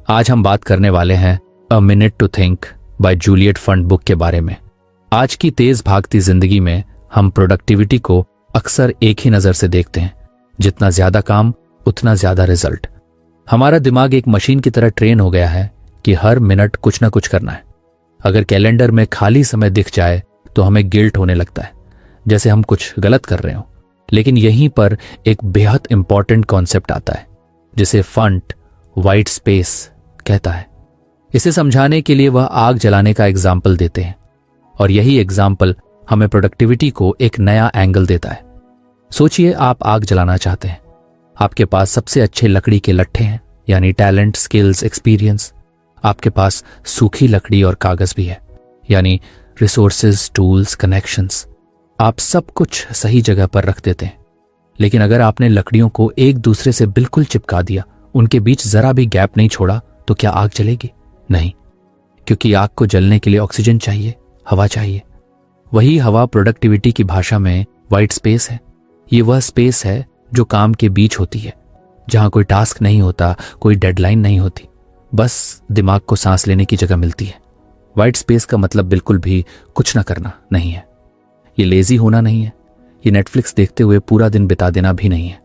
आज हम बात करने वाले हैं a minute to think by Juliet Funt book के बारे में। आज की तेज भागती जिंदगी में हम प्रोडक्टिविटी को अक्सर एक ही नजर से देखते हैं, जितना ज्यादा काम उतना ज्यादा रिजल्ट। हमारा दिमाग एक मशीन की तरह ट्रेन हो गया है कि हर मिनट कुछ ना कुछ करना है। अगर कैलेंडर में खाली समय दिख जाए तो हमें गिल्ट होने लगता है, जैसे हम कुछ गलत कर रहे हो। लेकिन यहीं पर एक बेहद इंपॉर्टेंट कॉन्सेप्ट आता है जिसे फंट वाइट स्पेस कहता है। इसे समझाने के लिए वह आग जलाने का एग्जाम्पल देते हैं और यही एग्जाम्पल हमें प्रोडक्टिविटी को एक नया एंगल देता है। सोचिए, आप आग जलाना चाहते हैं। आपके पास सबसे अच्छे लकड़ी के लट्ठे हैं, यानी टैलेंट, स्किल्स, एक्सपीरियंस। आपके पास सूखी लकड़ी और कागज भी है, यानी रिसोर्सेज, टूल्स, कनेक्शंस। आप सब कुछ सही जगह पर रख देते हैं। लेकिन अगर आपने लकड़ियों को एक दूसरे से बिल्कुल चिपका दिया, उनके बीच जरा भी गैप नहीं छोड़ा, तो क्या आग जलेगी? नहीं, क्योंकि आग को जलने के लिए ऑक्सीजन चाहिए, हवा चाहिए। वही हवा प्रोडक्टिविटी की भाषा में वाइट स्पेस है। ये वह स्पेस है जो काम के बीच होती है, जहां कोई टास्क नहीं होता, कोई डेडलाइन नहीं होती, बस दिमाग को सांस लेने की जगह मिलती है। वाइट स्पेस का मतलब बिल्कुल भी कुछ ना करना नहीं है। ये लेजी होना नहीं है। ये नेटफ्लिक्स देखते हुए पूरा दिन बिता देना भी नहीं है।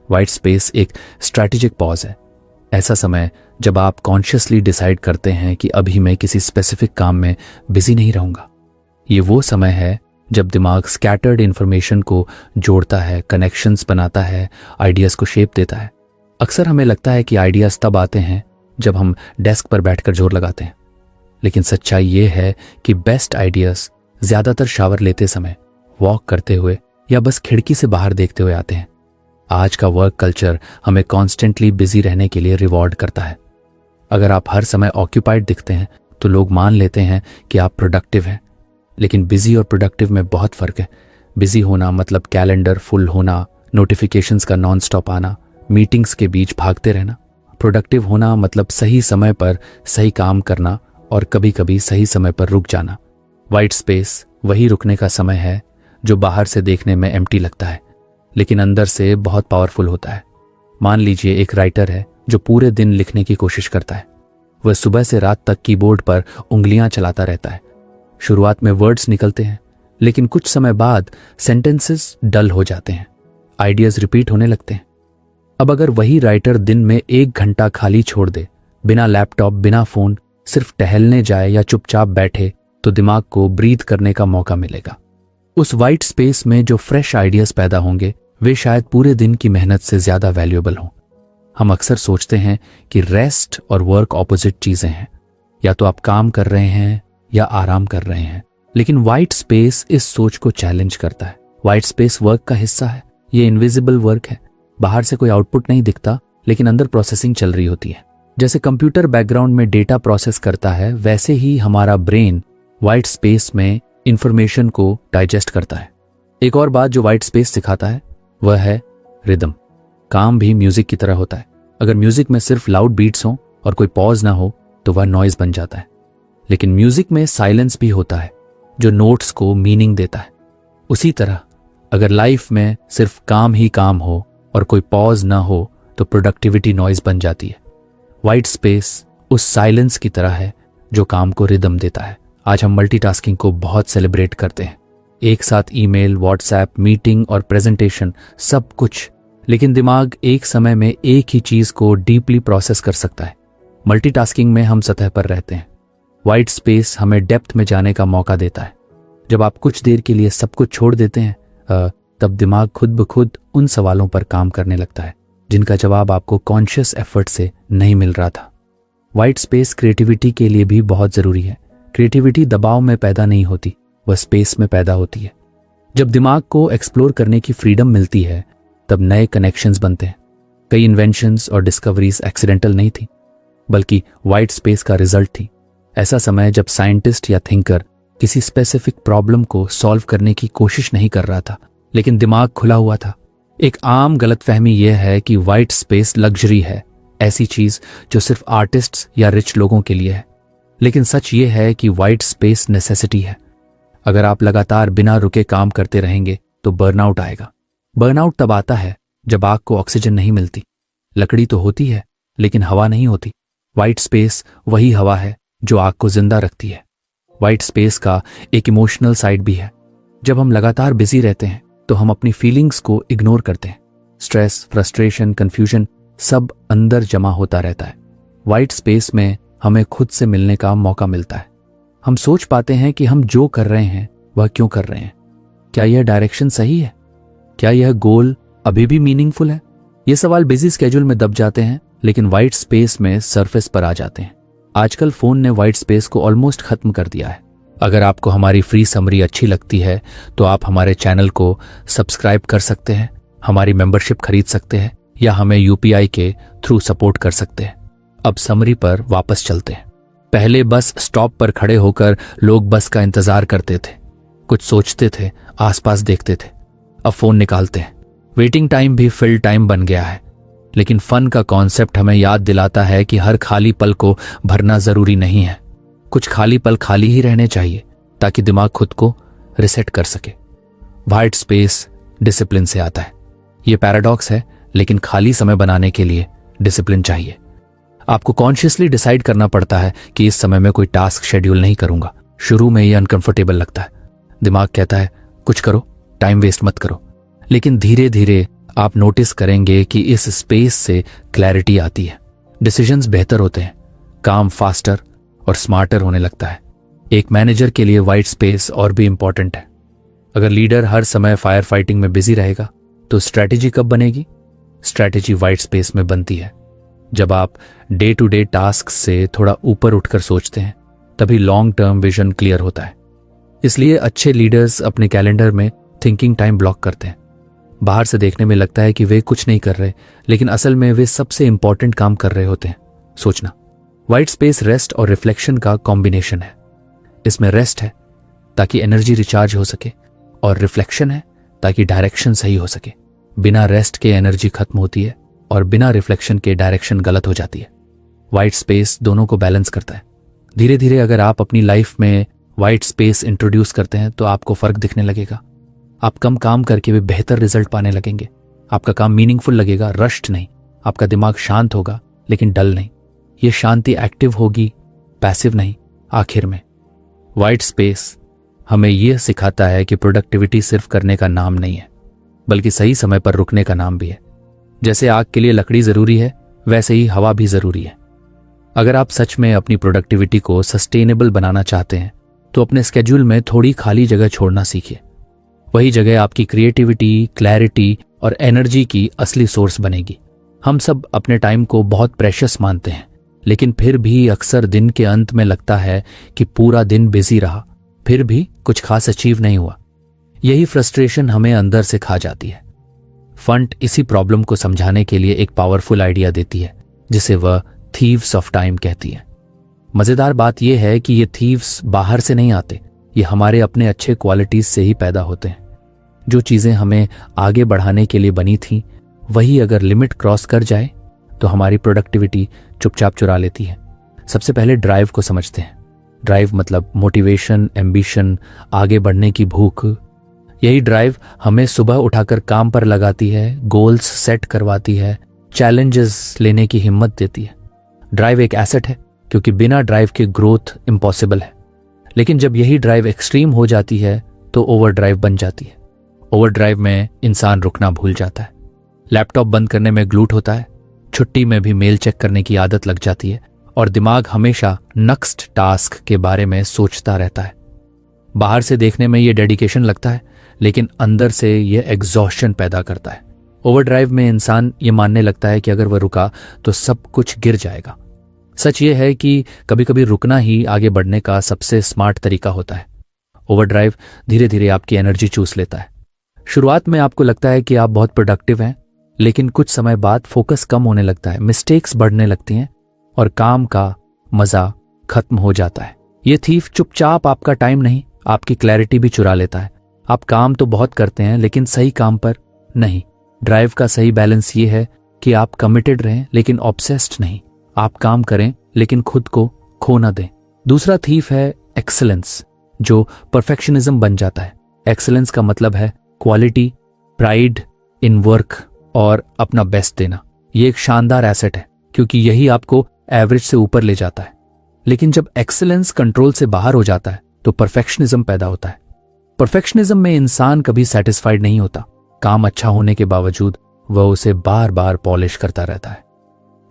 वाइट स्पेस एक स्ट्रैटेजिक पॉज है। ऐसा समय जब आप कॉन्शियसली डिसाइड करते हैं कि अभी मैं किसी स्पेसिफिक काम में बिजी नहीं रहूंगा। ये वो समय है जब दिमाग स्कैटर्ड इंफॉर्मेशन को जोड़ता है, कनेक्शंस बनाता है, आइडियाज को शेप देता है। अक्सर हमें लगता है कि आइडियाज तब आते हैं जब हम डेस्क पर बैठकर जोर लगाते हैं, लेकिन सच्चाई ये है कि बेस्ट आइडियाज ज्यादातर शावर लेते समय, वॉक करते हुए या बस खिड़की से बाहर देखते हुए आते हैं। आज का वर्क कल्चर हमें कॉन्स्टेंटली बिजी रहने के लिए रिवॉर्ड करता है। अगर आप हर समय ऑक्यूपाइड दिखते हैं तो लोग मान लेते हैं कि आप प्रोडक्टिव हैं। लेकिन बिजी और प्रोडक्टिव में बहुत फर्क है। बिजी होना मतलब कैलेंडर फुल होना, नोटिफिकेशंस का नॉन स्टॉप आना, मीटिंग्स के बीच भागते रहना। प्रोडक्टिव होना मतलब सही समय पर सही काम करना और कभी कभी सही समय पर रुक जाना। वाइट स्पेस वही रुकने का समय है जो बाहर से देखने में एम्प्टी लगता है, लेकिन अंदर से बहुत पावरफुल होता है। मान लीजिए एक राइटर है जो पूरे दिन लिखने की कोशिश करता है। वह सुबह से रात तक कीबोर्ड पर उंगलियां चलाता रहता है। शुरुआत में वर्ड्स निकलते हैं, लेकिन कुछ समय बाद सेंटेंसेस डल हो जाते हैं, आइडियाज रिपीट होने लगते हैं। अब अगर वही राइटर दिन में 1 घंटा खाली छोड़ दे, बिना लैपटॉप, बिना फोन, सिर्फ टहलने जाए या चुपचाप बैठे, तो दिमाग को ब्रीथ करने का मौका मिलेगा। उस वाइट स्पेस में जो फ्रेश आइडियाज पैदा होंगे वे शायद पूरे दिन की मेहनत से ज्यादा वैल्यूएबल हों। हम अक्सर सोचते हैं कि रेस्ट और वर्क ऑपोजिट चीजें हैं, या तो आप काम कर रहे हैं या आराम कर रहे हैं। लेकिन वाइट स्पेस इस सोच को चैलेंज करता है। वाइट स्पेस वर्क का हिस्सा है। ये इनविजिबल वर्क है। बाहर से कोई आउटपुट नहीं दिखता, लेकिन अंदर प्रोसेसिंग चल रही होती है। जैसे कंप्यूटर बैकग्राउंड में डेटा प्रोसेस करता है, वैसे ही हमारा ब्रेन वाइट स्पेस में इंफॉर्मेशन को डाइजेस्ट करता है। एक और बात जो वाइट स्पेस सिखाता है वह है रिदम। काम भी म्यूजिक की तरह होता है। अगर म्यूजिक में सिर्फ लाउड बीट्स हो और कोई पॉज ना हो तो वह नॉइज बन जाता है। लेकिन म्यूजिक में साइलेंस भी होता है जो नोट्स को मीनिंग देता है। उसी तरह अगर लाइफ में सिर्फ काम ही काम हो और कोई पॉज ना हो तो प्रोडक्टिविटी नॉइज बन जाती है। वाइट स्पेस उस साइलेंस की तरह है जो काम को रिदम देता है। आज हम मल्टीटास्किंग को बहुत सेलिब्रेट करते हैं। एक साथ ईमेल, व्हाट्सएप, मीटिंग और प्रेजेंटेशन, सब कुछ। लेकिन दिमाग एक समय में एक ही चीज को डीपली प्रोसेस कर सकता है। मल्टीटास्किंग में हम सतह पर रहते हैं। वाइट स्पेस हमें डेप्थ में जाने का मौका देता है। जब आप कुछ देर के लिए सब कुछ छोड़ देते हैं, तब दिमाग खुद ब खुद उन सवालों पर काम करने लगता है जिनका जवाब आपको कॉन्शियस एफर्ट से नहीं मिल रहा था। वाइट स्पेस क्रिएटिविटी के लिए भी बहुत जरूरी है। क्रिएटिविटी दबाव में पैदा नहीं होती, वह स्पेस में पैदा होती है। जब दिमाग को एक्सप्लोर करने की फ्रीडम मिलती है तब नए कनेक्शंस बनते हैं। कई इन्वेंशंस और डिस्कवरीज एक्सीडेंटल नहीं थी, बल्कि वाइट स्पेस का रिजल्ट थी। ऐसा समय जब साइंटिस्ट या थिंकर किसी स्पेसिफिक प्रॉब्लम को सॉल्व करने की कोशिश नहीं कर रहा था, लेकिन दिमाग खुला हुआ था। एक आम गलतफहमी यह है कि वाइट स्पेस लग्जरी है, ऐसी चीज जो सिर्फ आर्टिस्ट्स या रिच लोगों के लिए है। लेकिन सच ये है कि वाइट स्पेस नेसेसिटी है। अगर आप लगातार बिना रुके काम करते रहेंगे तो बर्नआउट आएगा। बर्नआउट तब आता है जब आग को ऑक्सीजन नहीं मिलती। लकड़ी तो होती है लेकिन हवा नहीं होती। वाइट स्पेस वही हवा है जो आग को जिंदा रखती है। वाइट स्पेस का एक इमोशनल साइड भी है। जब हम लगातार बिजी रहते हैं तो हम अपनी फीलिंग्स को इग्नोर करते हैं। स्ट्रेस, फ्रस्ट्रेशन, कंफ्यूजन सब अंदर जमा होता रहता है। वाइट स्पेस में हमें खुद से मिलने का मौका मिलता है। हम सोच पाते हैं कि हम जो कर रहे हैं वह क्यों कर रहे हैं। क्या यह डायरेक्शन सही है? क्या यह गोल अभी भी मीनिंगफुल है? ये सवाल बिजी स्केड्यूल में दब जाते हैं, लेकिन वाइट स्पेस में सरफेस पर आ जाते हैं। आजकल फोन ने वाइट स्पेस को ऑलमोस्ट खत्म कर दिया है। अगर आपको हमारी फ्री समरी अच्छी लगती है तो आप हमारे चैनल को सब्सक्राइब कर सकते हैं, हमारी मेंबरशिप खरीद सकते हैं या हमें यूपीआई के थ्रू सपोर्ट कर सकते हैं। अब समरी पर वापस चलते हैं। पहले बस स्टॉप पर खड़े होकर लोग बस का इंतजार करते थे, कुछ सोचते थे, आसपास देखते थे। अब फोन निकालते हैं। वेटिंग टाइम भी फिल टाइम बन गया है। लेकिन फन का कॉन्सेप्ट हमें याद दिलाता है कि हर खाली पल को भरना जरूरी नहीं है। कुछ खाली पल खाली ही रहने चाहिए ताकि दिमाग खुद को रिसेट कर सके। वाइट स्पेस डिसिप्लिन से आता है। यह पैराडॉक्स है, लेकिन खाली समय बनाने के लिए डिसिप्लिन चाहिए। आपको कॉन्शियसली डिसाइड करना पड़ता है कि इस समय में कोई टास्क शेड्यूल नहीं करूंगा। शुरू में यह अनकंफर्टेबल लगता है। दिमाग कहता है कुछ करो, टाइम वेस्ट मत करो। लेकिन धीरे धीरे आप नोटिस करेंगे कि इस स्पेस से क्लैरिटी आती है, डिसीजंस बेहतर होते हैं, काम फास्टर और स्मार्टर होने लगता है। एक मैनेजर के लिए वाइट स्पेस और भी इंपॉर्टेंट है। अगर लीडर हर समय फायर फाइटिंग में बिजी रहेगा तो स्ट्रैटेजी कब बनेगी? स्ट्रैटेजी वाइट स्पेस में बनती है। जब आप डे टू डे टास्क से थोड़ा ऊपर उठकर सोचते हैं, तभी लॉन्ग टर्म विजन क्लियर होता है। इसलिए अच्छे लीडर्स अपने कैलेंडर में थिंकिंग टाइम ब्लॉक करते हैं। बाहर से देखने में लगता है कि वे कुछ नहीं कर रहे, लेकिन असल में वे सबसे इंपॉर्टेंट काम कर रहे होते हैं, सोचना। वाइट स्पेस रेस्ट और रिफ्लेक्शन का कॉम्बिनेशन है। इसमें रेस्ट है ताकि एनर्जी रिचार्ज हो सके, और रिफ्लेक्शन है ताकि डायरेक्शन सही हो सके। बिना रेस्ट के एनर्जी खत्म होती है और बिना रिफ्लेक्शन के डायरेक्शन गलत हो जाती है। वाइट स्पेस दोनों को बैलेंस करता है। धीरे धीरे अगर आप अपनी लाइफ में वाइट स्पेस इंट्रोड्यूस करते हैं तो आपको फर्क दिखने लगेगा। आप कम काम करके भी बेहतर रिजल्ट पाने लगेंगे। आपका काम मीनिंगफुल लगेगा, रश्ड नहीं। आपका दिमाग शांत होगा लेकिन डल नहीं। ये शांति एक्टिव होगी, पैसिव नहीं। आखिर में वाइट स्पेस हमें यह सिखाता है कि प्रोडक्टिविटी सिर्फ करने का नाम नहीं है, बल्कि सही समय पर रुकने का नाम भी है। जैसे आग के लिए लकड़ी जरूरी है, वैसे ही हवा भी जरूरी है। अगर आप सच में अपनी प्रोडक्टिविटी को सस्टेनेबल बनाना चाहते हैं तो अपने स्केड्यूल में थोड़ी खाली जगह छोड़ना सीखिए। वही जगह आपकी क्रिएटिविटी, क्लैरिटी और एनर्जी की असली सोर्स बनेगी। हम सब अपने टाइम को बहुत प्रेशियस मानते हैं, लेकिन फिर भी अक्सर दिन के अंत में लगता है कि पूरा दिन बिजी रहा, फिर भी कुछ खास अचीव नहीं हुआ। यही फ्रस्ट्रेशन हमें अंदर से खा जाती है। फंट इसी प्रॉब्लम को समझाने के लिए एक पावरफुल आइडिया देती है, जिसे वह थीव्स ऑफ टाइम कहती है। मजेदार बात यह है कि ये थीव्स बाहर से नहीं आते, ये हमारे अपने अच्छे क्वालिटीज से ही पैदा होते हैं। जो चीजें हमें आगे बढ़ाने के लिए बनी थी, वही अगर लिमिट क्रॉस कर जाए तो हमारी प्रोडक्टिविटी चुपचाप चुरा लेती है। सबसे पहले ड्राइव को समझते हैं। ड्राइव मतलब मोटिवेशन, एम्बिशन, आगे बढ़ने की भूख। यही ड्राइव हमें सुबह उठाकर काम पर लगाती है, गोल्स सेट करवाती है, चैलेंजेस लेने की हिम्मत देती है। ड्राइव एक एसेट है, क्योंकि बिना ड्राइव के ग्रोथ इम्पॉसिबल है। लेकिन जब यही ड्राइव एक्सट्रीम हो जाती है तो ओवर ड्राइव बन जाती है। ओवर ड्राइव में इंसान रुकना भूल जाता है। लैपटॉप बंद करने में ग्लूट होता है, छुट्टी में भी मेल चेक करने की आदत लग जाती है, और दिमाग हमेशा नेक्स्ट टास्क के बारे में सोचता रहता है। बाहर से देखने में यह डेडिकेशन लगता है, लेकिन अंदर से यह एग्जॉस्शन पैदा करता है। ओवरड्राइव में इंसान ये मानने लगता है कि अगर वह रुका तो सब कुछ गिर जाएगा। सच ये है कि कभी कभी रुकना ही आगे बढ़ने का सबसे स्मार्ट तरीका होता है। ओवरड्राइव धीरे धीरे आपकी एनर्जी चूस लेता है। शुरुआत में आपको लगता है कि आप बहुत प्रोडक्टिव हैं, लेकिन कुछ समय बाद फोकस कम होने लगता है, मिस्टेक्स बढ़ने लगती हैं और काम का मजा खत्म हो जाता है। ये थीफ चुपचाप आपका टाइम नहीं, आपकी क्लैरिटी भी चुरा लेता है। आप काम तो बहुत करते हैं, लेकिन सही काम पर नहीं। ड्राइव का सही बैलेंस ये है कि आप कमिटेड रहें लेकिन ऑब्सेस्ड नहीं। आप काम करें लेकिन खुद को खो ना दें। दूसरा थीफ है एक्सीलेंस, जो परफेक्शनिज्म बन जाता है। एक्सीलेंस का मतलब है क्वालिटी, प्राइड इन वर्क और अपना बेस्ट देना। ये एक शानदार एसेट है, क्योंकि यही आपको एवरेज से ऊपर ले जाता है। लेकिन जब एक्सीलेंस कंट्रोल से बाहर हो जाता है तो परफेक्शनिज्म पैदा होता है। परफेक्शनिज्म में इंसान कभी सेटिस्फाइड नहीं होता। काम अच्छा होने के बावजूद वह उसे बार बार पॉलिश करता रहता है।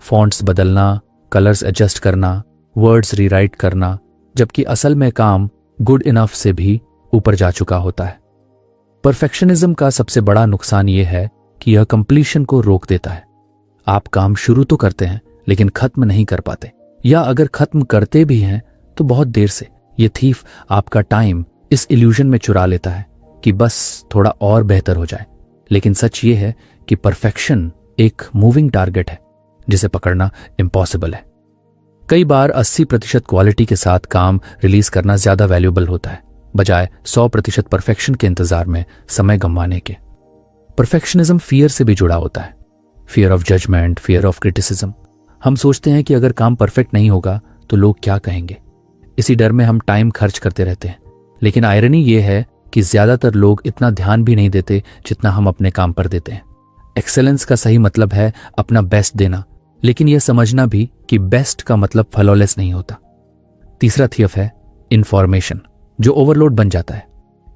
फॉन्ट्स बदलना, कलर्स एडजस्ट करना, वर्ड्स रीराइट करना, जबकि असल में काम गुड इनफ से भी ऊपर जा चुका होता है। परफेक्शनिज्म का सबसे बड़ा नुकसान यह है कि यह कंप्लीशन को रोक देता है। आप काम शुरू तो करते हैं लेकिन खत्म नहीं कर पाते, या अगर खत्म करते भी हैं तो बहुत देर से। यह थीफ आपका टाइम इस इल्यूजन में चुरा लेता है कि बस थोड़ा और बेहतर हो जाए। लेकिन सच ये है कि परफेक्शन एक मूविंग टारगेट है जिसे पकड़ना इम्पॉसिबल है। कई बार 80% क्वालिटी के साथ काम रिलीज करना ज्यादा वैल्यूएबल होता है, बजाय 100% परफेक्शन के इंतजार में समय गंवाने के। परफेक्शनिज्म फियर से भी जुड़ा होता है। Fear of judgement, fear of criticism. हम सोचते हैं कि अगर काम परफेक्ट नहीं होगा तो लोग क्या कहेंगे। इसी डर में हम टाइम खर्च करते रहते हैं। लेकिन आयरनी यह है कि ज्यादातर लोग इतना ध्यान भी नहीं देते जितना हम अपने काम पर देते हैं। एक्सेलेंस का सही मतलब है अपना बेस्ट देना, लेकिन यह समझना भी कि बेस्ट का मतलब फ्लॉलेस नहीं होता। तीसरा थियफ है इंफॉर्मेशन, जो ओवरलोड बन जाता है।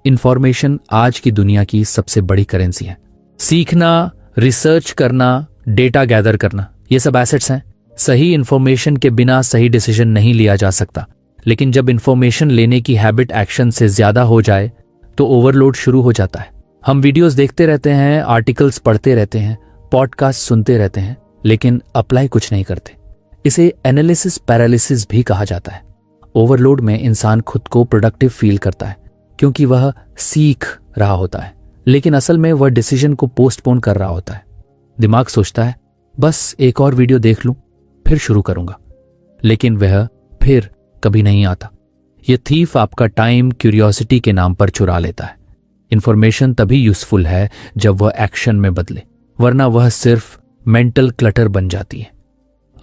इंफॉर्मेशन आज की दुनिया की सबसे बड़ी करेंसी है। सीखना, रिसर्च करना, डेटा गैदर करना, ये सब एसेट्स हैं। सही इंफॉर्मेशन के बिना सही डिसीजन नहीं लिया जा सकता। लेकिन जब इंफॉर्मेशन लेने की हैबिट एक्शन से ज्यादा हो जाए तो ओवरलोड शुरू हो जाता है। हम वीडियोस देखते रहते हैं, आर्टिकल्स पढ़ते रहते हैं, पॉडकास्ट सुनते रहते हैं, लेकिन अप्लाई कुछ नहीं करते। इसे एनालिसिस पैरालिसिस भी कहा जाता है। ओवरलोड में इंसान खुद को प्रोडक्टिव फील करता है क्योंकि वह सीख रहा होता है, लेकिन असल में वह डिसीजन को पोस्टपोन कर रहा होता है। दिमाग सोचता है बस एक और वीडियो देख लूं फिर शुरू करूंगा, लेकिन वह फिर कभी नहीं आता। यह थीफ आपका टाइम क्यूरियोसिटी के नाम पर चुरा लेता है। इंफॉर्मेशन तभी यूजफुल है जब वह एक्शन में बदले, वरना वह सिर्फ मेंटल क्लटर बन जाती है।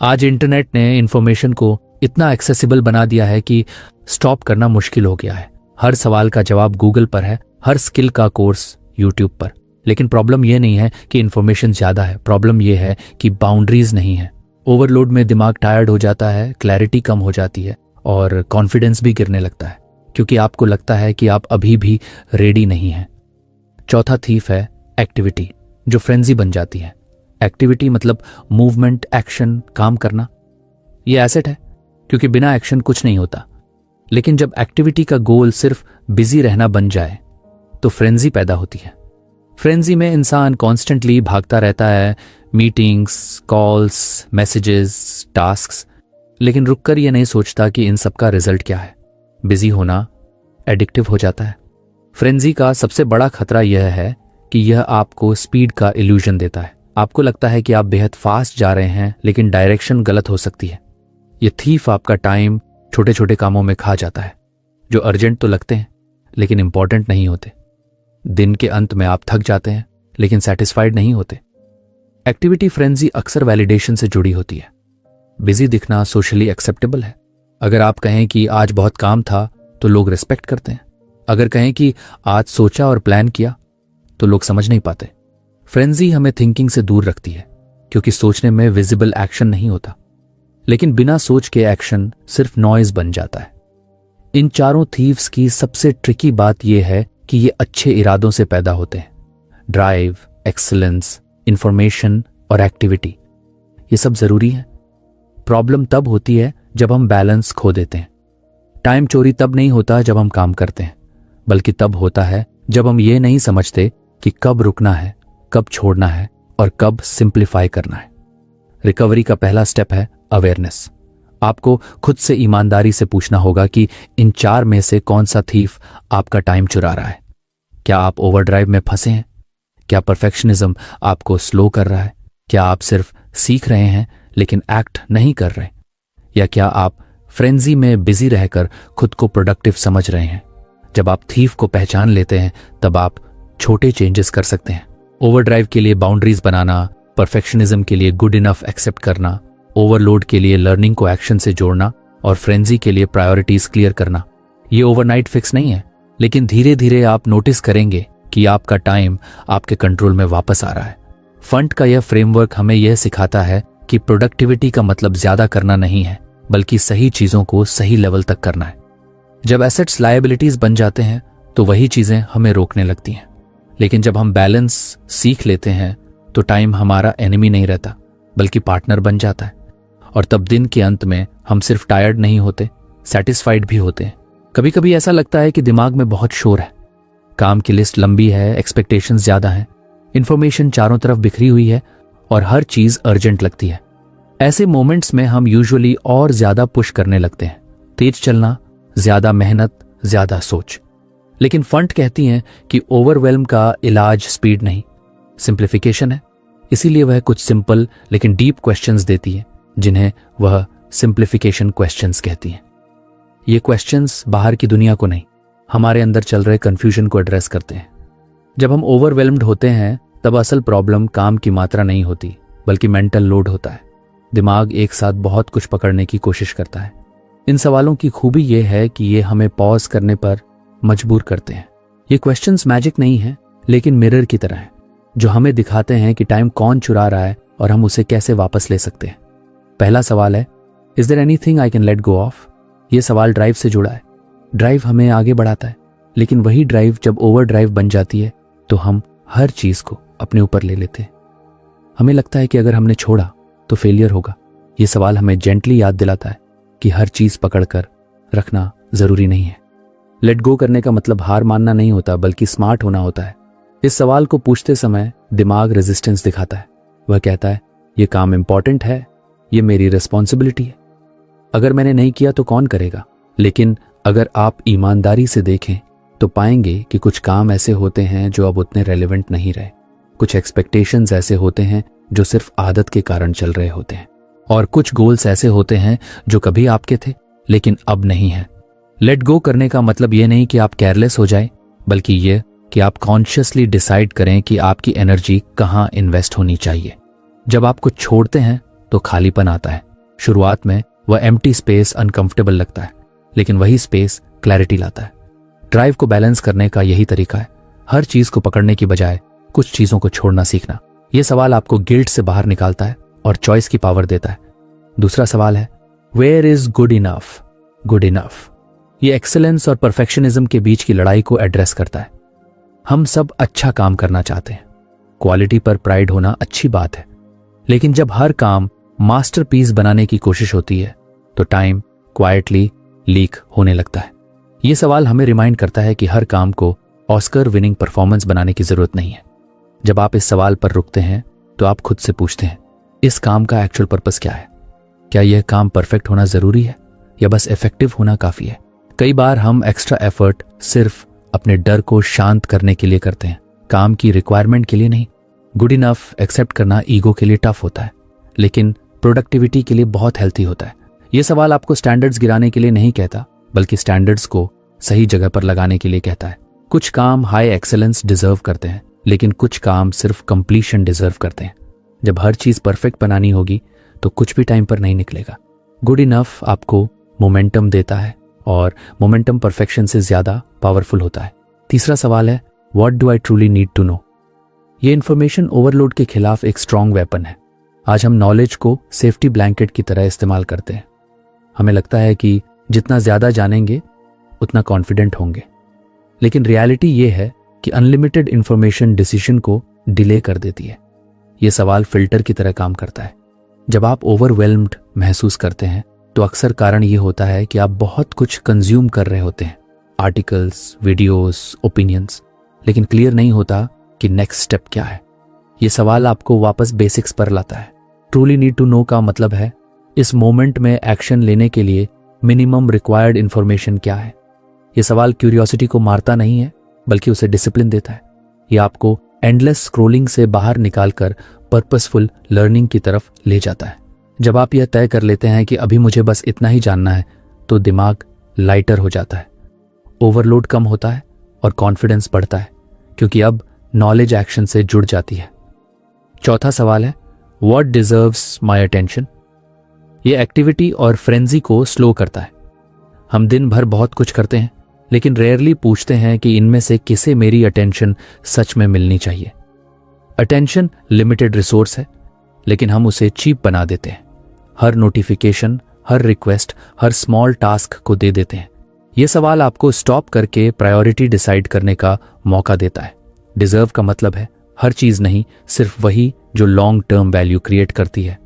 आज इंटरनेट ने इंफॉर्मेशन को इतना एक्सेसिबल बना दिया है कि स्टॉप करना मुश्किल हो गया है। हर सवाल का जवाब गूगल पर है, हर स्किल का कोर्स यूट्यूब पर। लेकिन प्रॉब्लम यह नहीं है कि इंफॉर्मेशन ज्यादा है, प्रॉब्लम यह है कि बाउंड्रीज नहीं है। ओवरलोड में दिमाग टायर्ड हो जाता है, क्लैरिटी कम हो जाती है और कॉन्फिडेंस भी गिरने लगता है, क्योंकि आपको लगता है कि आप अभी भी रेडी नहीं हैं। चौथा थीफ है एक्टिविटी, जो फ्रेंजी बन जाती है। एक्टिविटी मतलब मूवमेंट, एक्शन, काम करना। यह एसेट है क्योंकि बिना एक्शन कुछ नहीं होता। लेकिन जब एक्टिविटी का गोल सिर्फ बिजी रहना बन जाए तो फ्रेंजी पैदा होती है। फ्रेंजी में इंसान कॉन्स्टेंटली भागता रहता है, मीटिंग्स, कॉल्स, मैसेजेस, टास्क्स, लेकिन रुककर यह नहीं सोचता कि इन सब का रिजल्ट क्या है। बिजी होना एडिक्टिव हो जाता है। फ्रेंजी का सबसे बड़ा खतरा यह है कि यह आपको स्पीड का इल्यूजन देता है। आपको लगता है कि आप बेहद फास्ट जा रहे हैं, लेकिन डायरेक्शन गलत हो सकती है। यह थीफ आपका टाइम छोटे छोटे कामों में खा जाता है, जो अर्जेंट तो लगते हैं लेकिन इंपॉर्टेंट नहीं होते। दिन के अंत में आप थक जाते हैं लेकिन सेटिस्फाइड नहीं होते। एक्टिविटी फ्रेंजी अक्सर वैलिडेशन से जुड़ी होती है। बिजी दिखना सोशली एक्सेप्टेबल है। अगर आप कहें कि आज बहुत काम था तो लोग रिस्पेक्ट करते हैं। अगर कहें कि आज सोचा और प्लान किया तो लोग समझ नहीं पाते। फ्रेंजी हमें थिंकिंग से दूर रखती है क्योंकि सोचने में विजिबल एक्शन नहीं होता, लेकिन बिना सोच के एक्शन सिर्फ नॉइज बन जाता है। इन चारों थीव्स की सबसे ट्रिकी बात यह है कि ये अच्छे इरादों से पैदा होते हैं। ड्राइव, एक्सीलेंस, इंफॉर्मेशन और एक्टिविटी, ये सब जरूरी है। प्रॉब्लम तब होती है जब हम बैलेंस खो देते हैं। टाइम चोरी तब नहीं होता जब हम काम करते हैं, बल्कि तब होता है जब हम ये नहीं समझते कि कब रुकना है, कब छोड़ना है और कब सिंप्लीफाई करना है। रिकवरी का पहला स्टेप है अवेयरनेस। आपको खुद से ईमानदारी से पूछना होगा कि इन चार में से कौन सा थीफ आपका टाइम चुरा रहा है। क्या आप ओवरड्राइव में फंसे हैं? क्या परफेक्शनिज्म आपको स्लो कर रहा है? क्या आप सिर्फ सीख रहे हैं लेकिन एक्ट नहीं कर रहे? या क्या आप फ्रेंजी में बिजी रहकर खुद को प्रोडक्टिव समझ रहे हैं? जब आप थीफ को पहचान लेते हैं तब आप छोटे चेंजेस कर सकते हैं। ओवरड्राइव के लिए बाउंड्रीज बनाना, परफेक्शनिज्म के लिए गुड इनफ एक्सेप्ट करना, ओवरलोड के लिए लर्निंग को एक्शन से जोड़ना और फ्रेंजी के लिए प्रायोरिटीज क्लियर करना। ये ओवरनाइट फिक्स नहीं है, लेकिन धीरे धीरे आप नोटिस करेंगे कि आपका टाइम आपके कंट्रोल में वापस आ रहा है। फंड का यह फ्रेमवर्क हमें यह सिखाता है कि प्रोडक्टिविटी का मतलब ज्यादा करना नहीं है, बल्कि सही चीजों को सही लेवल तक करना है। जब एसेट्स लायबिलिटीज बन जाते हैं तो वही चीजें हमें रोकने लगती हैं। लेकिन जब हम बैलेंस सीख लेते हैं तो टाइम हमारा एनिमी नहीं रहता, बल्कि पार्टनर बन जाता है। और तब दिन के अंत में हम सिर्फ टायर्ड नहीं होते, सेटिस्फाइड भी होते हैं। कभी कभी ऐसा लगता है कि दिमाग में बहुत शोर है, काम की लिस्ट लंबी है, एक्सपेक्टेशंस ज्यादा हैं, इंफॉर्मेशन चारों तरफ बिखरी हुई है और हर चीज अर्जेंट लगती है। ऐसे मोमेंट्स में हम यूजुअली और ज्यादा पुश करने लगते हैं, तेज चलना, ज्यादा मेहनत, ज्यादा सोच। लेकिन फंड कहती हैं कि ओवरवेल्म का इलाज स्पीड नहीं, सिंप्लीफिकेशन है। इसीलिए वह कुछ सिंपल लेकिन डीप क्वेश्चंस देती है, जिन्हें वह सिंप्लीफिकेशन क्वेश्चंस कहती हैं। ये क्वेश्चंस बाहर की दुनिया को नहीं, हमारे अंदर चल रहे कंफ्यूजन को एड्रेस करते हैं। जब हम ओवरवेल्म्ड होते हैं तब असल प्रॉब्लम काम की मात्रा नहीं होती, बल्कि मेंटल लोड होता है। दिमाग एक साथ बहुत कुछ पकड़ने की कोशिश करता है। इन सवालों की खूबी यह है कि ये हमें पॉज करने पर मजबूर करते हैं। ये क्वेश्चंस मैजिक नहीं है, लेकिन मिरर की तरह है, जो हमें दिखाते हैं कि टाइम कौन चुरा रहा है और हम उसे कैसे वापस ले सकते हैं। पहला सवाल है, is there anything I can let go of? ये सवाल ड्राइव से जुड़ा है। ड्राइव हमें आगे बढ़ाता है, लेकिन वही ड्राइव जब ओवर ड्राइव बन जाती है तो हम हर चीज को अपने ऊपर ले लेते हैं। हमें लगता है कि अगर हमने छोड़ा तो फेलियर होगा। ये सवाल हमें जेंटली याद दिलाता है कि हर चीज पकड़कर रखना जरूरी नहीं है। लेट गो करने का मतलब हार मानना नहीं होता, बल्कि स्मार्ट होना होता है। इस सवाल को पूछते समय दिमाग रेजिस्टेंस दिखाता है। वह कहता है, यह काम इंपॉर्टेंट है, ये मेरी रिस्पॉन्सिबिलिटी है। अगर मैंने नहीं किया तो कौन करेगा? लेकिन अगर आप ईमानदारी से देखें तो पाएंगे कि कुछ काम ऐसे होते हैं जो अब उतने रेलेवेंट नहीं रहे। कुछ एक्सपेक्टेशंस ऐसे होते हैं जो सिर्फ आदत के कारण चल रहे होते हैं, और कुछ गोल्स ऐसे होते हैं जो कभी आपके थे लेकिन अब नहीं है। लेट गो करने का मतलब ये नहीं कि आप केयरलेस हो जाए, बल्कि ये कि आप कॉन्शियसली डिसाइड करें कि आपकी एनर्जी कहाँ इन्वेस्ट होनी चाहिए। जब आप कुछ छोड़ते हैं तो खालीपन आता है। शुरुआत में वह एम्प्टी स्पेस अनकंफर्टेबल लगता है, लेकिन वही स्पेस क्लैरिटी लाता है। ड्राइव को बैलेंस करने का यही तरीका है, हर चीज को पकड़ने की बजाय कुछ चीजों को छोड़ना सीखना। यह सवाल आपको गिल्ट से बाहर निकालता है और चॉइस की पावर देता है। दूसरा सवाल है, where is good enough? Good enough ये एक्सेलेंस और परफेक्शनिज्म के बीच की लड़ाई को एड्रेस करता है। हम सब अच्छा काम करना चाहते हैं, क्वालिटी पर प्राइड होना अच्छी बात है, लेकिन जब हर काम मास्टरपीस बनाने की कोशिश होती है तो टाइम क्वाइटली लीक होने लगता है। यह सवाल हमें रिमाइंड करता है कि हर काम को ऑस्कर विनिंग परफॉर्मेंस बनाने की जरूरत नहीं है। जब आप इस सवाल पर रुकते हैं तो आप खुद से पूछते हैं, इस काम का एक्चुअल पर्पस क्या है? क्या यह काम परफेक्ट होना जरूरी है या बस इफेक्टिव होना काफी है? कई बार हम एक्स्ट्रा एफर्ट सिर्फ अपने डर को शांत करने के लिए करते हैं, काम की रिक्वायरमेंट के लिए नहीं। गुड इनफ एक्सेप्ट करना ईगो के लिए टफ होता है, लेकिन प्रोडक्टिविटी के लिए बहुत हेल्थी होता है। यह सवाल आपको स्टैंडर्ड्स गिराने के लिए नहीं कहता, बल्कि स्टैंडर्ड्स को सही जगह पर लगाने के लिए कहता है। कुछ काम हाई एक्सेलेंस डिजर्व करते हैं, लेकिन कुछ काम सिर्फ कंप्लीशन डिजर्व करते हैं। जब हर चीज परफेक्ट बनानी होगी तो कुछ भी टाइम पर नहीं निकलेगा। गुड इनफ आपको मोमेंटम देता है, और मोमेंटम परफेक्शन से ज्यादा पावरफुल होता है। तीसरा सवाल है, what do I truly need to know? ये इंफॉर्मेशन ओवरलोड के खिलाफ एक स्ट्रॉन्ग वेपन है। आज हम नॉलेज को सेफ्टी ब्लैंकेट की तरह इस्तेमाल करते हैं। हमें लगता है कि जितना ज्यादा जानेंगे उतना कॉन्फिडेंट होंगे, लेकिन रियलिटी ये है कि अनलिमिटेड इंफॉर्मेशन डिसीजन को डिले कर देती है। यह सवाल फिल्टर की तरह काम करता है। जब आप ओवरवेल्म्ड महसूस करते हैं तो अक्सर कारण ये होता है कि आप बहुत कुछ कंज्यूम कर रहे होते हैं, आर्टिकल्स, वीडियोस, ओपिनियंस, लेकिन क्लियर नहीं होता कि नेक्स्ट स्टेप क्या है। यह सवाल आपको वापस बेसिक्स पर लाता है। ट्रूली नीड टू नो का मतलब है इस मोमेंट में एक्शन लेने के लिए मिनिमम रिक्वायर्ड इंफॉर्मेशन क्या है। यह सवाल क्यूरियोसिटी को मारता नहीं है, बल्कि उसे डिसिप्लिन देता है। यह आपको एंडलेस स्क्रोलिंग से बाहर निकालकर पर्पसफुल लर्निंग की तरफ ले जाता है। जब आप यह तय कर लेते हैं कि अभी मुझे बस इतना ही जानना है, तो दिमाग लाइटर हो जाता है, ओवरलोड कम होता है और कॉन्फिडेंस बढ़ता है, क्योंकि अब नॉलेज एक्शन से जुड़ जाती है। चौथा सवाल है, व्हाट डिजर्व्स माय अटेंशन? यह एक्टिविटी और फ्रेंजी को स्लो करता है। हम दिन भर बहुत कुछ करते हैं, लेकिन रेयरली पूछते हैं कि इनमें से किसे मेरी अटेंशन सच में मिलनी चाहिए। अटेंशन लिमिटेड रिसोर्स है, लेकिन हम उसे चीप बना देते हैं। हर नोटिफिकेशन, हर रिक्वेस्ट, हर स्मॉल टास्क को दे देते हैं। यह सवाल आपको स्टॉप करके प्रायोरिटी डिसाइड करने का मौका देता है। डिजर्व का मतलब है हर चीज नहीं, सिर्फ वही जो लॉन्ग टर्म वैल्यू क्रिएट करती है।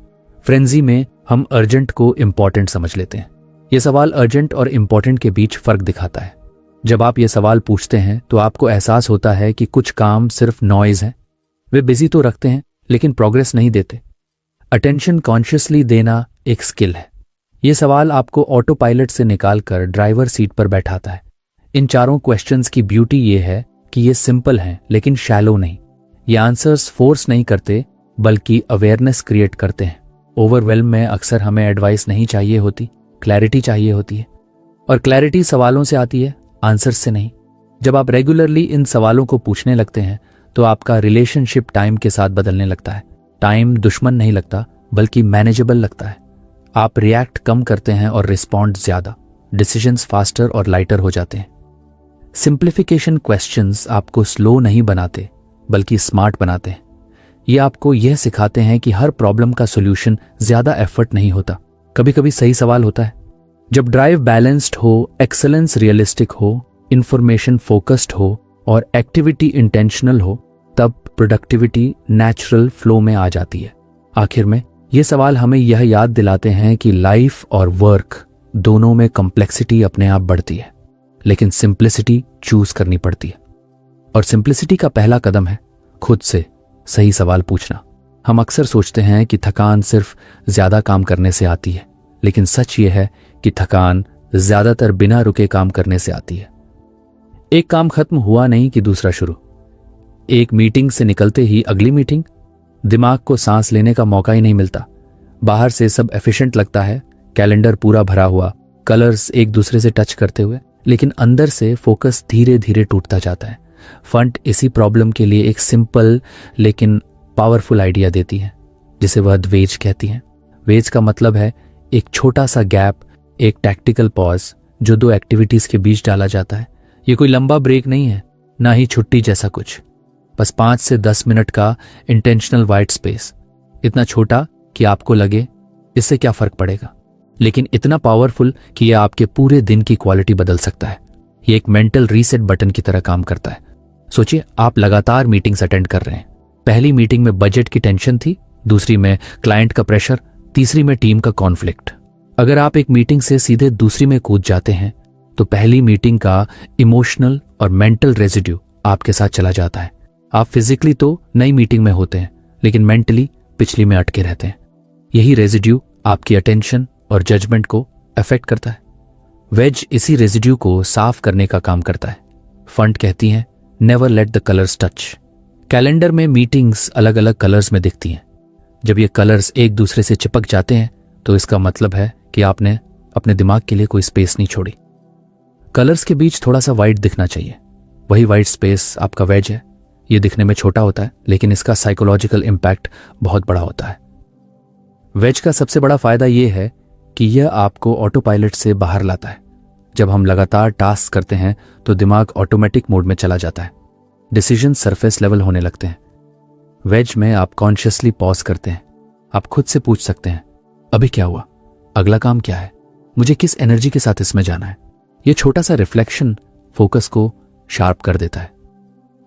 फ्रेंजी में हम अर्जेंट को इंपॉर्टेंट समझ लेते हैं। यह सवाल अर्जेंट और इंपॉर्टेंट के बीच फर्क दिखाता है। जब आप ये सवाल पूछते हैं तो आपको एहसास होता है कि कुछ काम सिर्फ नॉइज है। वे बिजी तो रखते हैं लेकिन प्रोग्रेस नहीं देते। अटेंशन कॉन्शियसली देना एक स्किल है। ये सवाल आपको ऑटो पायलट से निकालकर ड्राइवर सीट पर बैठाता है। इन चारों क्वेश्चंस की ब्यूटी ये है कि ये सिंपल हैं लेकिन शैलो नहीं। ये आंसर्स फोर्स नहीं करते बल्कि अवेयरनेस क्रिएट करते हैं। ओवरवेल्म में अक्सर हमें एडवाइस नहीं चाहिए होती, क्लैरिटी चाहिए होती है। और क्लैरिटी सवालों से आती है, आंसर्स से नहीं। जब आप रेगुलरली इन सवालों को पूछने लगते हैं तो आपका रिलेशनशिप टाइम के साथ बदलने लगता है। टाइम दुश्मन नहीं लगता बल्कि मैनेजेबल लगता है। आप रिएक्ट कम करते हैं और रिस्पॉन्ड ज्यादा। डिसीजंस फास्टर और लाइटर हो जाते हैं। सिंप्लीफिकेशन क्वेश्चंस आपको स्लो नहीं बनाते बल्कि स्मार्ट बनाते हैं। ये आपको यह सिखाते हैं कि हर प्रॉब्लम का सॉल्यूशन ज्यादा एफर्ट नहीं होता, कभी कभी सही सवाल होता है। जब ड्राइव बैलेंस्ड हो, एक्सेलेंस रियलिस्टिक हो, इंफॉर्मेशन फोकस्ड हो और एक्टिविटी इंटेंशनल हो, तब प्रोडक्टिविटी नेचुरल फ्लो में आ जाती है। आखिर में ये सवाल हमें यह याद दिलाते हैं कि लाइफ और वर्क दोनों में कॉम्प्लेक्सिटी अपने आप बढ़ती है, लेकिन सिंप्लिसिटी चूज करनी पड़ती है। और सिंप्लिसिटी का पहला कदम है खुद से सही सवाल पूछना। हम अक्सर सोचते हैं कि थकान सिर्फ ज्यादा काम करने से आती है, लेकिन सच ये है कि थकान ज्यादातर बिना रुके काम करने से आती है। एक काम खत्म हुआ नहीं कि दूसरा शुरू। एक मीटिंग से निकलते ही अगली मीटिंग। दिमाग को सांस लेने का मौका ही नहीं मिलता। बाहर से सब एफिशिएंट लगता है, कैलेंडर पूरा भरा हुआ, कलर्स एक दूसरे से टच करते हुए, लेकिन अंदर से फोकस धीरे धीरे टूटता जाता है। फंड इसी प्रॉब्लम के लिए एक सिंपल लेकिन पावरफुल आइडिया देती है, जिसे वह वेज कहती है। वेज का मतलब है एक छोटा सा गैप, एक टैक्टिकल पॉज जो दो एक्टिविटीज के बीच डाला जाता है। ये कोई लंबा ब्रेक नहीं है, ना ही छुट्टी जैसा कुछ, बस 5 से 10 मिनट का इंटेंशनल वाइट स्पेस। इतना छोटा कि आपको लगे इससे क्या फर्क पड़ेगा, लेकिन इतना पावरफुल कि यह आपके पूरे दिन की क्वालिटी बदल सकता है। यह एक मेंटल रीसेट बटन की तरह काम करता है। सोचिए, आप लगातार मीटिंग्स अटेंड कर रहे हैं। पहली मीटिंग में बजट की टेंशन थी, दूसरी में क्लाइंट का प्रेशर, तीसरी में टीम का कॉन्फ्लिक्ट। अगर आप एक मीटिंग से सीधे दूसरी में कूद जाते हैं तो पहली मीटिंग का इमोशनल और मेंटल रेजिड्यू आपके साथ चला जाता है। आप फिजिकली तो नई मीटिंग में होते हैं, लेकिन मेंटली पिछली में अटके रहते हैं। यही रेजिड्यू आपकी अटेंशन और जजमेंट को अफेक्ट करता है। वेज इसी रेजिड्यू को साफ करने का काम करता है। फंड कहती हैं, never let the colours touch. Calendar में मीटिंग्स अलग अलग कलर्स में दिखती हैं। जब ये कलर्स एक दूसरे से चिपक जाते हैं तो इसका मतलब है कि आपने अपने दिमाग के लिए कोई स्पेस नहीं छोड़ी। कलर्स के बीच थोड़ा सा वाइट दिखना चाहिए। वही वाइट स्पेस आपका वेज है। ये दिखने में छोटा होता है, लेकिन इसका साइकोलॉजिकल इम्पैक्ट बहुत बड़ा होता है। वेज का सबसे बड़ा फायदा यह है कि यह आपको ऑटो पायलट से बाहर लाता है। जब हम लगातार टास्क करते हैं तो दिमाग ऑटोमेटिक मोड में चला जाता है। डिसीजन सरफेस लेवल होने लगते हैं। वेज में आप कॉन्शियसली पॉज करते हैं। आप खुद से पूछ सकते हैं, अभी क्या हुआ, अगला काम क्या है, मुझे किस एनर्जी के साथ इसमें जाना है। यह छोटा सा रिफ्लेक्शन फोकस को शार्प कर देता है।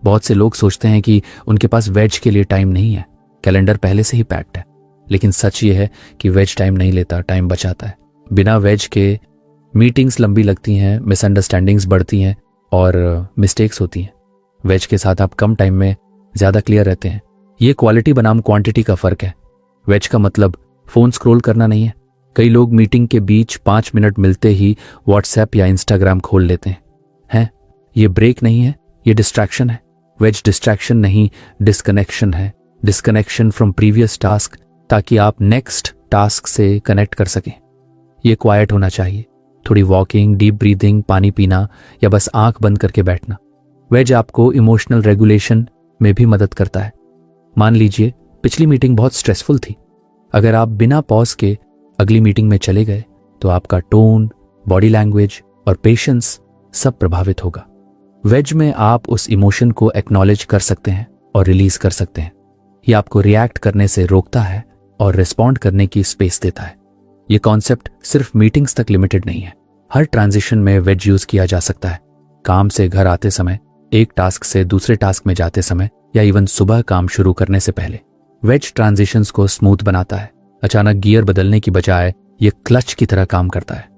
बहुत से लोग सोचते हैं कि उनके पास वेज के लिए टाइम नहीं है, कैलेंडर पहले से ही पैक्ड है। लेकिन सच ये है कि वेज टाइम नहीं लेता, टाइम बचाता है। बिना वेज के मीटिंग्स लंबी लगती हैं, मिसअंडरस्टैंडिंग्स बढ़ती हैं और मिस्टेक्स होती हैं। वेज के साथ आप कम टाइम में ज्यादा क्लियर रहते हैं। ये क्वालिटी बनाम क्वांटिटी का फर्क है। वेज का मतलब फोन स्क्रॉल करना नहीं है। कई लोग मीटिंग के बीच 5 मिनट मिलते ही व्हाट्सएप या इंस्टाग्राम खोल लेते हैं। ये ब्रेक नहीं है, ये डिस्ट्रैक्शन है। वेज डिस्ट्रैक्शन नहीं, डिस्कनेक्शन है। डिस्कनेक्शन फ्रॉम प्रीवियस टास्क, ताकि आप नेक्स्ट टास्क से कनेक्ट कर सकें। ये क्वाइट होना चाहिए, थोड़ी वॉकिंग, डीप ब्रीदिंग, पानी पीना या बस आंख बंद करके बैठना। वेज आपको इमोशनल रेगुलेशन में भी मदद करता है। मान लीजिए पिछली मीटिंग बहुत स्ट्रेसफुल थी। अगर आप बिना पॉज के अगली मीटिंग में चले गए तो आपका टोन, बॉडी लैंग्वेज और पेशेंस सब प्रभावित होगा। वेज में आप उस इमोशन को एक्नॉलेज कर सकते हैं और रिलीज कर सकते हैं। ये आपको रिएक्ट करने से रोकता है और रिस्पॉन्ड करने की स्पेस देता है। ये कॉन्सेप्ट सिर्फ मीटिंग्स तक लिमिटेड नहीं है, हर ट्रांजिशन में वेज यूज किया जा सकता है। काम से घर आते समय, एक टास्क से दूसरे टास्क में जाते समय, या इवन सुबह काम शुरू करने से पहले। वेज ट्रांजिशंस को स्मूथ बनाता है। अचानक गियर बदलने की बजाय ये क्लच की तरह काम करता है।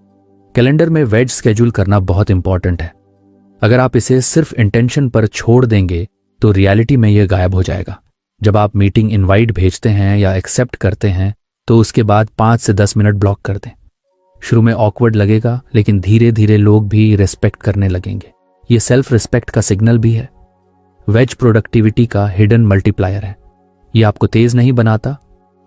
कैलेंडर में वेज स्केड्यूल करना बहुत इंपॉर्टेंट है। अगर आप इसे सिर्फ इंटेंशन पर छोड़ देंगे तो रियलिटी में यह गायब हो जाएगा। जब आप मीटिंग इनवाइट भेजते हैं या एक्सेप्ट करते हैं तो उसके बाद 5 से 10 मिनट ब्लॉक कर दें। शुरू में ऑकवर्ड लगेगा, लेकिन धीरे धीरे लोग भी रिस्पेक्ट करने लगेंगे। ये सेल्फ रिस्पेक्ट का सिग्नल भी है। वेज प्रोडक्टिविटी का हिडन मल्टीप्लायर है। ये आपको तेज नहीं बनाता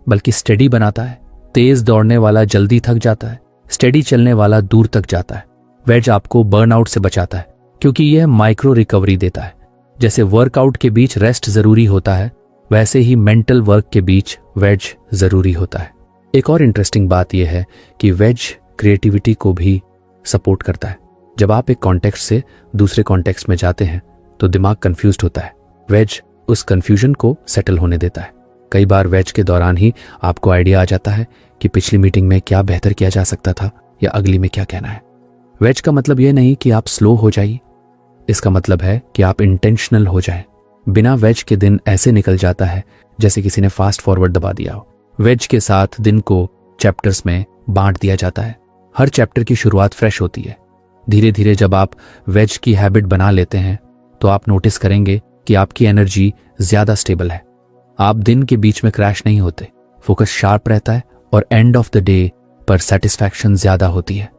बल्कि स्टेडी बनाता है। तेज दौड़ने वाला जल्दी थक जाता है, स्टेडी चलने वाला दूर तक जाता है। वेज आपको बर्नआउट से बचाता है क्योंकि यह माइक्रो रिकवरी देता है। जैसे वर्कआउट के बीच रेस्ट जरूरी होता है, वैसे ही मेंटल वर्क के बीच वेज जरूरी होता है। एक और इंटरेस्टिंग बात यह है कि वेज क्रिएटिविटी को भी सपोर्ट करता है। जब आप एक कॉन्टेक्स्ट से दूसरे कॉन्टेक्स्ट में जाते हैं तो दिमाग कंफ्यूज्ड होता है। वेज उस कंफ्यूजन को सेटल होने देता है। कई बार वेज के दौरान ही आपको आइडिया आ जाता है कि पिछली मीटिंग में क्या बेहतर किया जा सकता था या अगली में क्या कहना है। वेज का मतलब यह नहीं कि आप स्लो हो जाइए, इसका मतलब है कि आप इंटेंशनल हो जाएं। बिना वेज के दिन ऐसे निकल जाता है जैसे किसी ने फास्ट फॉरवर्ड दबा दिया हो। वेज के साथ दिन को चैप्टर्स में बांट दिया जाता है। हर चैप्टर की शुरुआत फ्रेश होती है। धीरे धीरे जब आप वेज की हैबिट बना लेते हैं तो आप नोटिस करेंगे कि आपकी एनर्जी ज्यादा स्टेबल है। आप दिन के बीच में क्रैश नहीं होते, फोकस शार्प रहता है और एंड ऑफ द डे पर सेटिस्फैक्शन ज्यादा होती है।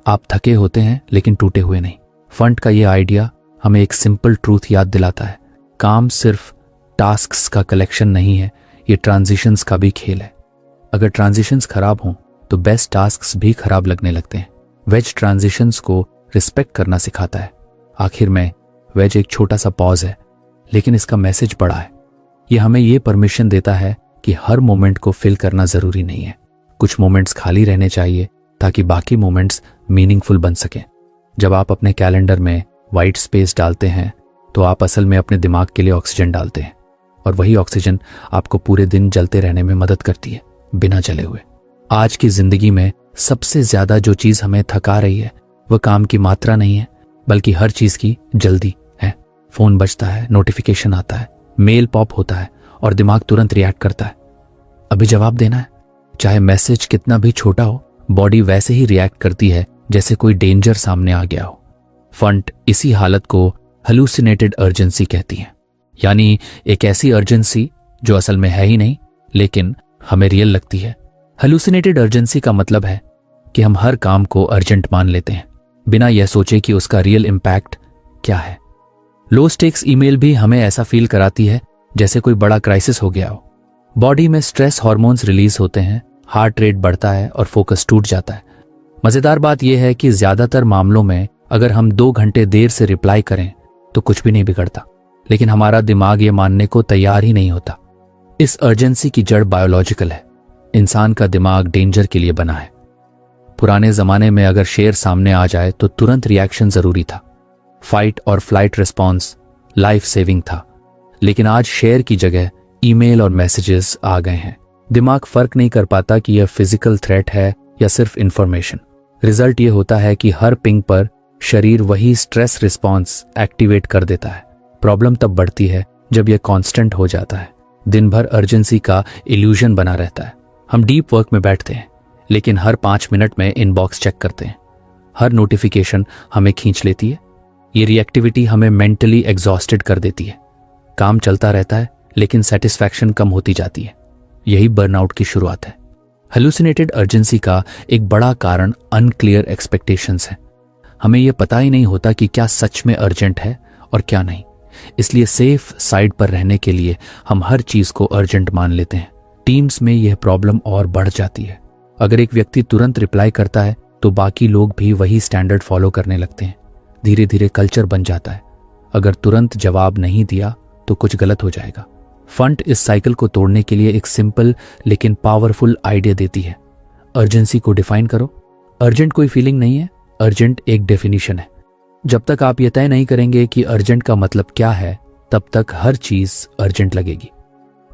आप थके होते हैं लेकिन टूटे हुए नहीं। फंड का ये आइडिया हमें एक सिंपल ट्रूथ याद दिलाता है। काम सिर्फ टास्क्स का कलेक्शन नहीं है, ये ट्रांजिशंस का भी खेल है। अगर ट्रांजिशंस खराब हों तो बेस्ट टास्क्स भी खराब लगने लगते हैं। वेज ट्रांजिशंस को रिस्पेक्ट करना सिखाता है। आखिर में वेज एक छोटा सा पॉज है, लेकिन इसका मैसेज बड़ा है। ये हमें ये परमिशन देता है कि हर मोमेंट को फिल करना जरूरी नहीं है। कुछ मोमेंट्स खाली रहने चाहिए ताकि बाकी मोमेंट्स मीनिंगफुल बन सकें। जब आप अपने कैलेंडर में वाइट स्पेस डालते हैं तो आप असल में अपने दिमाग के लिए ऑक्सीजन डालते हैं, और वही ऑक्सीजन आपको पूरे दिन जलते रहने में मदद करती है, बिना जले हुए। आज की जिंदगी में सबसे ज्यादा जो चीज हमें थका रही है वह काम की मात्रा नहीं है, बल्कि हर चीज की जल्दी है। फोन बजता है, नोटिफिकेशन आता है, मेल पॉप होता है और दिमाग तुरंत रिएक्ट करता है। अभी जवाब देना है। चाहे मैसेज कितना भी छोटा हो, बॉडी वैसे ही रिएक्ट करती है जैसे कोई डेंजर सामने आ गया हो। फंड इसी हालत को हेलुसिनेटेड अर्जेंसी कहती है, यानी एक ऐसी अर्जेंसी जो असल में है ही नहीं लेकिन हमें रियल लगती है। हेलुसिनेटेड अर्जेंसी का मतलब है कि हम हर काम को अर्जेंट मान लेते हैं बिना यह सोचे कि उसका रियल इम्पैक्ट क्या है। लो स्टेक्स ईमेल भी हमें ऐसा फील कराती है जैसे कोई बड़ा क्राइसिस हो गया हो। बॉडी में स्ट्रेस हार्मोन्स रिलीज होते हैं, हार्ट रेट बढ़ता है और फोकस टूट जाता है। मजेदार बात यह है कि ज्यादातर मामलों में अगर हम 2 घंटे देर से रिप्लाई करें तो कुछ भी नहीं बिगड़ता, लेकिन हमारा दिमाग ये मानने को तैयार ही नहीं होता। इस अर्जेंसी की जड़ बायोलॉजिकल है। इंसान का दिमाग डेंजर के लिए बना है। पुराने जमाने में अगर शेर सामने आ जाए तो तुरंत रिएक्शन जरूरी था। फाइट और फ्लाइट रिस्पॉन्स लाइफ सेविंग था। लेकिन आज शेर की जगह ईमेल और मैसेजेस आ गए हैं। दिमाग फर्क नहीं कर पाता कि यह फिजिकल थ्रेट है या सिर्फ इंफॉर्मेशन। रिजल्ट ये होता है कि हर पिंग पर शरीर वही स्ट्रेस रिस्पॉन्स एक्टिवेट कर देता है। प्रॉब्लम तब बढ़ती है जब यह कांस्टेंट हो जाता है। दिन भर अर्जेंसी का इल्यूजन बना रहता है। हम डीप वर्क में बैठते हैं लेकिन हर 5 मिनट में इनबॉक्स चेक करते हैं। हर नोटिफिकेशन हमें खींच लेती है। ये रिएक्टिविटी हमें मेंटली एग्जॉस्टेड कर देती है। काम चलता रहता है लेकिन सेटिस्फैक्शन कम होती जाती है। यही बर्नआउट की शुरुआत है। हेलुसिनेटेड अर्जेंसी का एक बड़ा कारण अनक्लियर एक्सपेक्टेशंस है। हमें यह पता ही नहीं होता कि क्या सच में अर्जेंट है और क्या नहीं। इसलिए सेफ साइड पर रहने के लिए हम हर चीज को अर्जेंट मान लेते हैं। टीम्स में यह प्रॉब्लम और बढ़ जाती है। अगर एक व्यक्ति तुरंत रिप्लाई करता है तो बाकी लोग भी वही स्टैंडर्ड फॉलो करने लगते हैं। धीरे धीरे कल्चर बन जाता है। अगर तुरंत जवाब नहीं दिया तो कुछ गलत हो जाएगा। फंड इस साइकिल को तोड़ने के लिए एक सिंपल लेकिन पावरफुल आइडिया देती है। अर्जेंसी को डिफाइन करो। अर्जेंट कोई फीलिंग नहीं है, अर्जेंट एक डेफिनेशन है। जब तक आप ये तय नहीं करेंगे कि अर्जेंट का मतलब क्या है, तब तक हर चीज अर्जेंट लगेगी।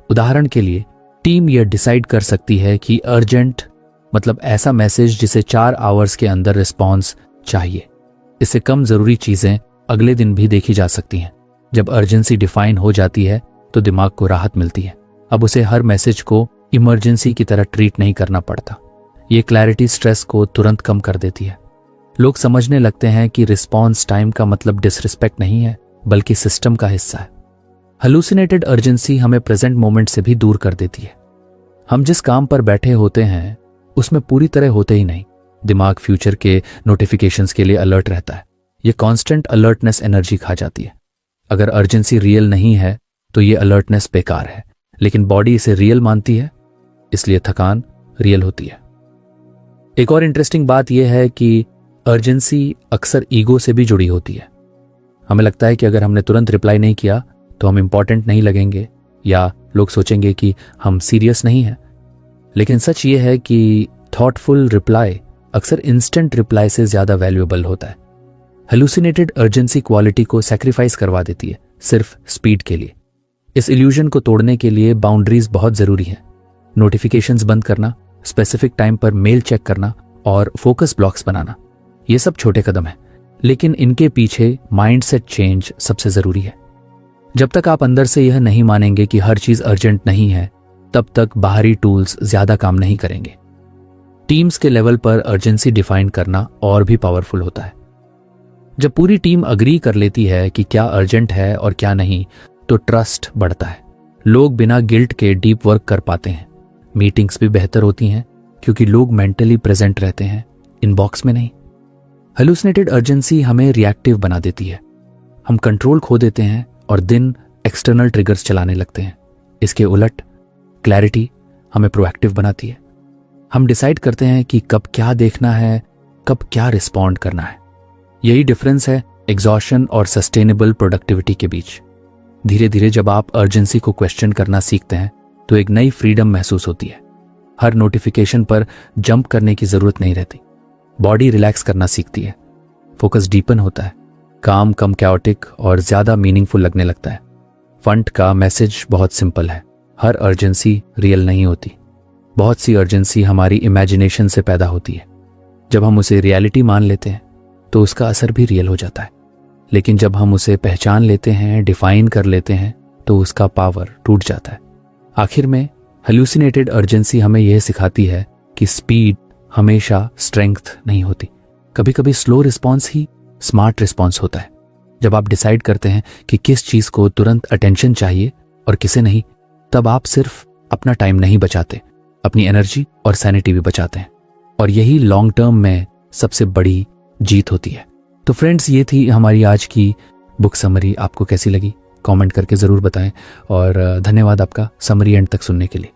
उदाहरण के लिए, टीम यह डिसाइड कर सकती है कि अर्जेंट मतलब ऐसा मैसेज जिसे 4 आवर्स के अंदर रिस्पॉन्स चाहिए। इससे कम जरूरी चीजें अगले दिन भी देखी जा सकती हैं। जब अर्जेंसी डिफाइन हो जाती है तो दिमाग को राहत मिलती है। अब उसे हर मैसेज को इमरजेंसी की तरह ट्रीट नहीं करना पड़ता। ये क्लैरिटी स्ट्रेस को तुरंत कम कर देती है। लोग समझने लगते हैं कि रिस्पॉन्स टाइम का मतलब डिसरिस्पेक्ट नहीं है, बल्कि सिस्टम का हिस्सा है। हेलुसिनेटेड अर्जेंसी हमें प्रेजेंट मोमेंट से भी दूर कर देती है। हम जिस काम पर बैठे होते हैं उसमें पूरी तरह होते ही नहीं। दिमाग फ्यूचर के नोटिफिकेशंस के लिए अलर्ट रहता है। ये कांस्टेंट अलर्टनेस एनर्जी खा जाती है। अगर अर्जेंसी रियल नहीं है तो ये अलर्टनेस बेकार है, लेकिन बॉडी इसे रियल मानती है, इसलिए थकान रियल होती है। एक और इंटरेस्टिंग बात यह है कि अर्जेंसी अक्सर ईगो से भी जुड़ी होती है। हमें लगता है कि अगर हमने तुरंत रिप्लाई नहीं किया तो हम इंपॉर्टेंट नहीं लगेंगे या लोग सोचेंगे कि हम सीरियस नहीं हैं। लेकिन सच ये है कि थॉटफुल रिप्लाई अक्सर इंस्टेंट रिप्लाई से ज्यादा वैल्यूएबल होता है। हेलुसिनेटेड अर्जेंसी क्वालिटी को सैक्रिफाइस करवा देती है सिर्फ स्पीड के लिए। इस इल्यूजन को तोड़ने के लिए बाउंड्रीज बहुत जरूरी है। नोटिफिकेशंस बंद करना, स्पेसिफिक टाइम पर मेल चेक करना और फोकस ब्लॉक्स बनाना, ये सब छोटे कदम हैं, लेकिन इनके पीछे माइंडसेट चेंज सबसे जरूरी है। जब तक आप अंदर से यह नहीं मानेंगे कि हर चीज अर्जेंट नहीं है, तब तक बाहरी टूल्स ज्यादा काम नहीं करेंगे। टीम्स के लेवल पर अर्जेंसी डिफाइन करना और भी पावरफुल होता है। जब पूरी टीम अग्री कर लेती है कि क्या अर्जेंट है और क्या नहीं, तो ट्रस्ट बढ़ता है। लोग बिना गिल्ट के डीप वर्क कर पाते हैं। मीटिंग्स भी बेहतर होती हैं क्योंकि लोग मेंटली प्रेजेंट रहते हैं, इनबॉक्स में नहीं। हेलुसिनेटेड अर्जेंसी हमें रिएक्टिव बना देती है। हम कंट्रोल खो देते हैं और दिन एक्सटर्नल ट्रिगर्स चलाने लगते हैं। इसके उलट क्लैरिटी हमें प्रोएक्टिव बनाती है। हम डिसाइड करते हैं कि कब क्या देखना है, कब क्या रिस्पॉन्ड करना है। यही डिफरेंस है एग्जॉशन और सस्टेनेबल प्रोडक्टिविटी के बीच। धीरे धीरे जब आप अर्जेंसी को क्वेश्चन करना सीखते हैं तो एक नई फ्रीडम महसूस होती है। हर नोटिफिकेशन पर जंप करने की जरूरत नहीं रहती। बॉडी रिलैक्स करना सीखती है। फोकस डीपन होता है। काम कम कैओटिक और ज्यादा मीनिंगफुल लगने लगता है। फंट का मैसेज बहुत सिंपल है। हर अर्जेंसी रियल नहीं होती। बहुत सी अर्जेंसी हमारी इमेजिनेशन से पैदा होती है। जब हम उसे रियलिटी मान लेते हैं तो उसका असर भी रियल हो जाता है। लेकिन जब हम उसे पहचान लेते हैं, डिफाइन कर लेते हैं, तो उसका पावर टूट जाता है। आखिर में हेलुसिनेटेड अर्जेंसी हमें यह सिखाती है कि स्पीड हमेशा स्ट्रेंथ नहीं होती। कभी कभी स्लो रिस्पॉन्स ही स्मार्ट रिस्पॉन्स होता है। जब आप डिसाइड करते हैं कि किस चीज को तुरंत अटेंशन चाहिए और किसे नहीं, तब आप सिर्फ अपना टाइम नहीं बचाते, अपनी एनर्जी और सैनिटी भी बचाते हैं। और यही लॉन्ग टर्म में सबसे बड़ी जीत होती है। तो फ्रेंड्स, ये थी हमारी आज की बुक समरी। आपको कैसी लगी कमेंट करके ज़रूर बताएं और धन्यवाद आपका समरी एंड तक सुनने के लिए।